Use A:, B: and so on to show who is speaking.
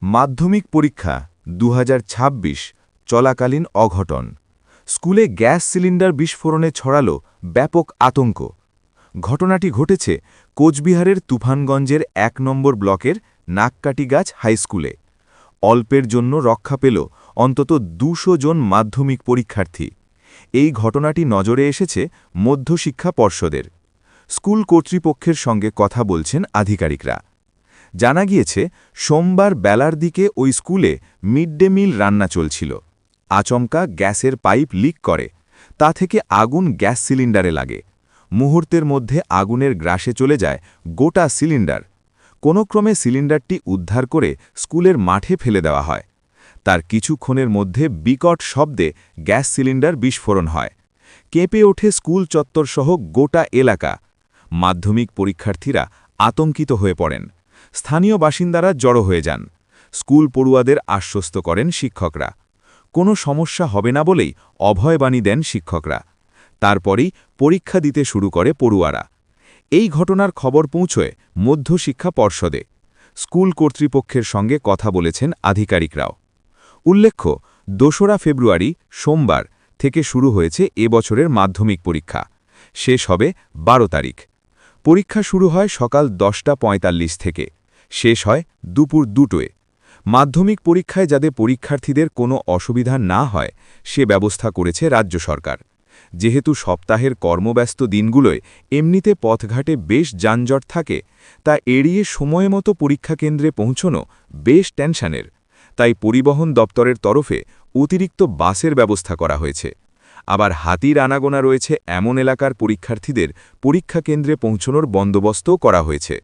A: মাধ্যমিক পরীক্ষা ২০২৬ চলাকালীন অঘটন। স্কুলে গ্যাস সিলিন্ডার বিস্ফোরণে ছড়ালো ব্যাপক আতঙ্ক। ঘটনাটি ঘটেছে কোচবিহারের তুফানগঞ্জের ১ নম্বর ব্লকের নাককাটিগাছ হাইস্কুলে। অল্পের জন্য রক্ষা পেল অন্তত ২০০ জন মাধ্যমিক পরীক্ষার্থী। এই ঘটনাটি নজরে এসেছে মধ্যশিক্ষা পর্ষদের। স্কুল কর্তৃপক্ষের সঙ্গে কথা বলছেন আধিকারিকরা। জানা গিয়েছে, সোমবার বেলার দিকে ওই স্কুলে মিড ডে মিল রান্না চলছিল। আচমকা গ্যাসের পাইপ লিক করে। তা থেকে আগুন গ্যাস সিলিন্ডারে লাগে। মুহূর্তের মধ্যে আগুনের গ্রাসে চলে যায় গোটা সিলিন্ডার। কোনো ক্রমে সিলিন্ডারটি উদ্ধার করে স্কুলের মাঠে ফেলে দেওয়া হয়। তার কিছুক্ষণের মধ্যে বিকট শব্দে গ্যাস সিলিন্ডার বিস্ফোরণ হয়। কেঁপে ওঠে স্কুল চত্বরসহ গোটা এলাকা। মাধ্যমিক পরীক্ষার্থীরা আতঙ্কিত হয়ে পড়েন। স্থানীয় বাসিন্দারা জড়ো হয়ে যান। স্কুল পড়ুয়াদের আশ্বস্ত করেন শিক্ষকরা। কোনো সমস্যা হবে না বলেই অভয়বাণী দেন শিক্ষকরা। তারপরই পরীক্ষা দিতে শুরু করে পড়ুয়ারা। এই ঘটনার খবর পৌঁছয় মধ্যশিক্ষা পর্ষদে। স্কুল কর্তৃপক্ষের সঙ্গে কথা বলেছেন আধিকারিকরাও। উল্লেখ্য, ২রা ফেব্রুয়ারি সোমবার থেকে শুরু হয়েছে এবছরের মাধ্যমিক পরীক্ষা। শেষ হবে ১২ তারিখ। পরীক্ষা শুরু হয় সকাল ১০:৪৫ থেকে, শেষ হয় দুপুর ২টোয়। মাধ্যমিক পরীক্ষায় যাতে পরীক্ষার্থীদের কোনো অসুবিধা না হয় সে ব্যবস্থা করেছে রাজ্য সরকার। যেহেতু সপ্তাহের কর্মব্যস্ত দিনগুলোয় এমনিতে পথঘাটে বেশ যানজট থাকে, তা এড়িয়ে সময়মতো পরীক্ষা কেন্দ্রে পৌঁছনো বেশ টেনশনের। তাই পরিবহন দপ্তরের তরফে অতিরিক্ত বাসের ব্যবস্থা করা হয়েছে। আবার হাতির আনাগোনা রয়েছে এমন এলাকার পরীক্ষার্থীদের পরীক্ষা কেন্দ্রে পৌঁছনোর বন্দোবস্তও করা হয়েছে।